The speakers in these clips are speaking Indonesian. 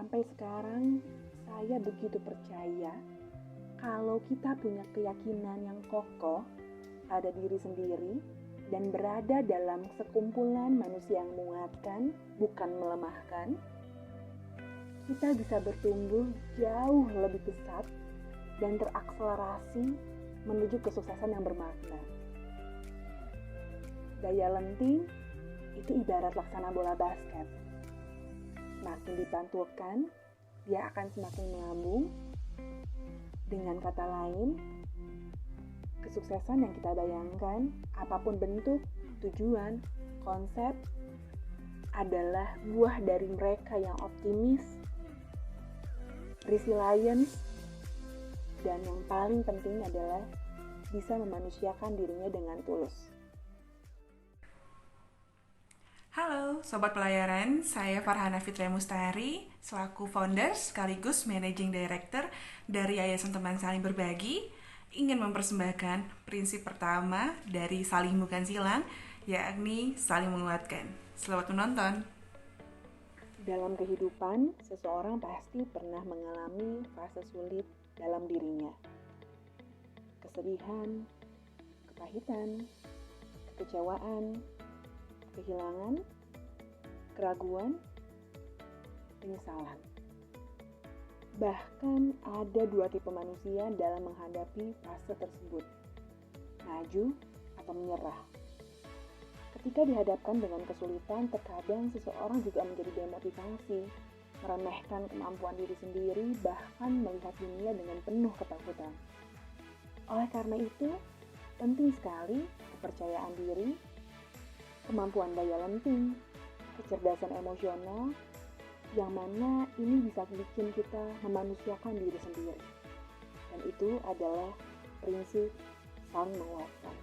Sampai sekarang saya begitu percaya kalau kita punya keyakinan yang kokoh pada diri sendiri dan berada dalam sekumpulan manusia yang menguatkan, bukan melemahkan, kita bisa bertumbuh jauh lebih pesat dan terakselerasi menuju kesuksesan yang bermakna. Daya lenting itu ibarat laksana bola basket. Semakin dipantulkan, dia akan semakin melambung. Dengan kata lain, kesuksesan yang kita bayangkan, apapun bentuk, tujuan, konsep, adalah buah dari mereka yang optimis, resilience, dan yang paling penting adalah bisa memanusiakan dirinya dengan tulus. Halo Sobat Pelayaran, saya Farhana Fitria Mustari, selaku founder sekaligus managing director dari Yayasan Teman Saling Berbagi, ingin mempersembahkan prinsip pertama dari Saling Bukan Silang, yakni saling menguatkan. Selamat menonton. Dalam kehidupan, seseorang pasti pernah mengalami fase sulit dalam dirinya. Kesedihan, kepahitan, kekecewaan, kehilangan, keraguan, penyesalan. Bahkan ada dua tipe manusia dalam menghadapi fase tersebut, maju atau menyerah. Ketika dihadapkan dengan kesulitan, terkadang seseorang juga menjadi demotivasi, meremehkan kemampuan diri sendiri, bahkan melihat dunia dengan penuh ketakutan. Oleh karena itu, penting sekali kepercayaan diri, kemampuan daya lenting, kecerdasan emosional, yang mana ini bisa bikin kita memanusiakan diri sendiri. Dan itu adalah prinsip saling menguatkan.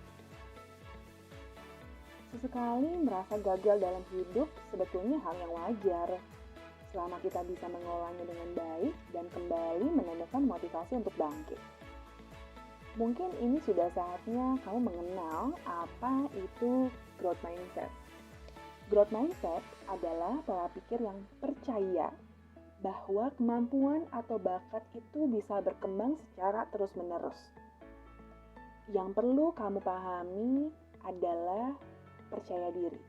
Sesekali merasa gagal dalam hidup sebetulnya hal yang wajar, selama kita bisa mengolahnya dengan baik dan kembali menemukan motivasi untuk bangkit. Mungkin ini sudah saatnya kamu mengenal apa itu growth mindset. Growth mindset adalah pola pikir yang percaya bahwa kemampuan atau bakat itu bisa berkembang secara terus-menerus. Yang perlu kamu pahami adalah percaya diri,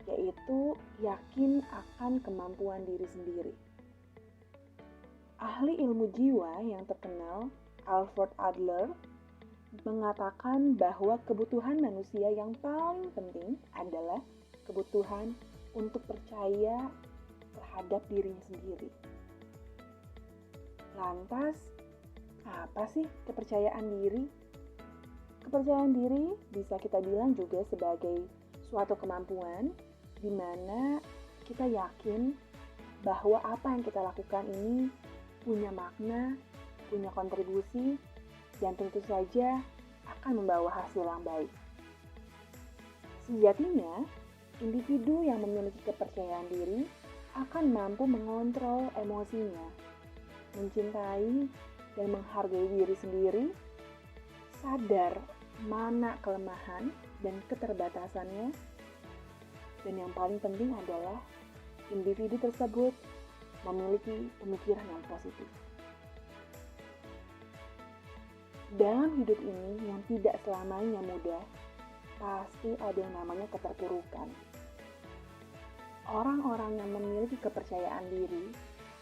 yaitu yakin akan kemampuan diri sendiri. Ahli ilmu jiwa yang terkenal, Alfred Adler, mengatakan bahwa kebutuhan manusia yang paling penting adalah kebutuhan untuk percaya terhadap dirinya sendiri. Lantas, apa sih kepercayaan diri? Kepercayaan diri bisa kita bilang juga sebagai suatu kemampuan di mana kita yakin bahwa apa yang kita lakukan ini punya makna, punya kontribusi, dan tentu saja akan membawa hasil yang baik. Sejatinya, individu yang memiliki kepercayaan diri akan mampu mengontrol emosinya, mencintai dan menghargai diri sendiri, sadar mana kelemahan dan keterbatasannya, dan yang paling penting adalah individu tersebut memiliki pemikiran yang positif. Dalam hidup ini yang tidak selamanya mudah, pasti ada yang namanya keterpurukan. Orang-orang yang memiliki kepercayaan diri,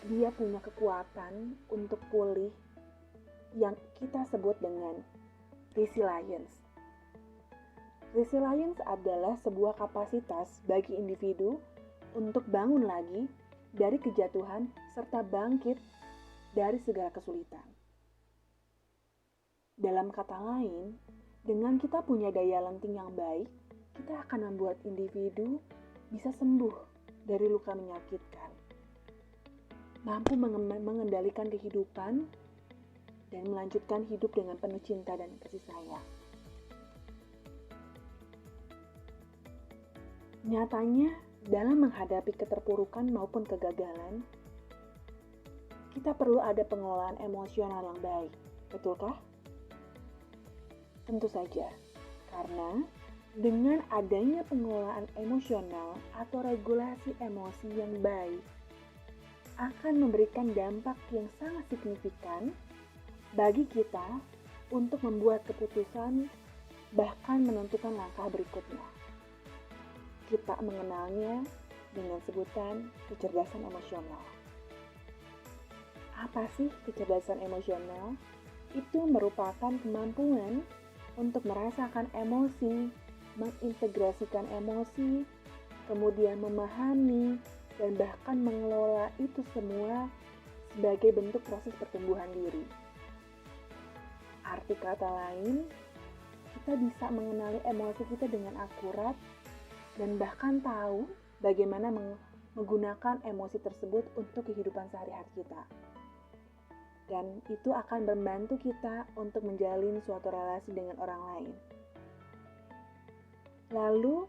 dia punya kekuatan untuk pulih yang kita sebut dengan resilience. Resilience adalah sebuah kapasitas bagi individu untuk bangun lagi dari kejatuhan serta bangkit dari segala kesulitan. Dalam kata lain, dengan kita punya daya lenting yang baik, kita akan membuat individu bisa sembuh dari luka menyakitkan, mampu mengendalikan kehidupan, dan melanjutkan hidup dengan penuh cinta dan kasih sayang. Nyatanya, dalam menghadapi keterpurukan maupun kegagalan, kita perlu ada pengelolaan emosional yang baik, betulkah? Tentu saja, karena dengan adanya pengelolaan emosional atau regulasi emosi yang baik, akan memberikan dampak yang sangat signifikan bagi kita untuk membuat keputusan, bahkan menentukan langkah berikutnya. Kita mengenalnya dengan sebutan kecerdasan emosional. Apa sih kecerdasan emosional? Itu merupakan kemampuan untuk merasakan emosi, mengintegrasikan emosi, kemudian memahami, dan bahkan mengelola itu semua sebagai bentuk proses pertumbuhan diri. Arti kata lain, kita bisa mengenali emosi kita dengan akurat dan bahkan tahu bagaimana menggunakan emosi tersebut untuk kehidupan sehari-hari kita. Dan itu akan membantu kita untuk menjalin suatu relasi dengan orang lain. Lalu,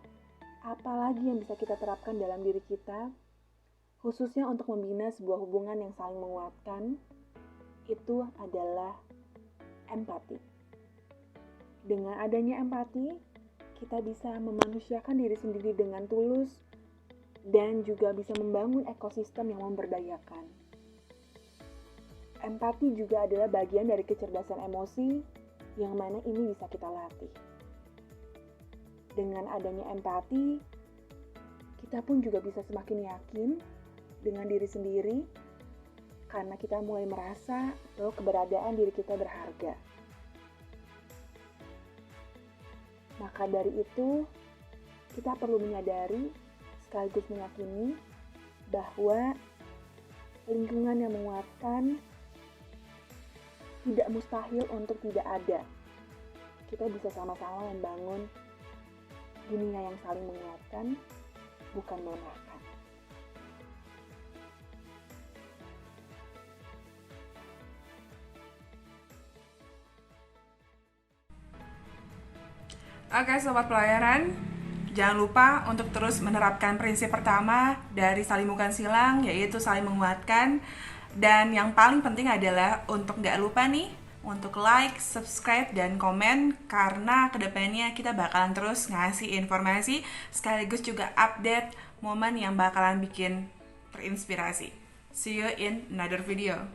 apa lagi yang bisa kita terapkan dalam diri kita, khususnya untuk membina sebuah hubungan yang saling menguatkan, itu adalah empati. Dengan adanya empati, kita bisa memanusiakan diri sendiri dengan tulus dan juga bisa membangun ekosistem yang memberdayakan. Empati juga adalah bagian dari kecerdasan emosi yang mana ini bisa kita latih. Dengan adanya empati, kita pun juga bisa semakin yakin dengan diri sendiri karena kita mulai merasa bahwa keberadaan diri kita berharga. Maka dari itu, kita perlu menyadari sekaligus meyakini bahwa lingkungan yang menguatkan tidak mustahil untuk tidak ada. Kita bisa sama-sama membangun dunia yang saling menguatkan, bukan melemahkan. Oke sobat pelayaran, jangan lupa untuk terus menerapkan prinsip pertama dari saling bukan silang, yaitu saling menguatkan. Dan yang paling penting adalah untuk gak lupa nih, untuk like, subscribe, dan komen, karena kedepannya kita bakalan terus ngasih informasi sekaligus juga update momen yang bakalan bikin terinspirasi. See you in another video.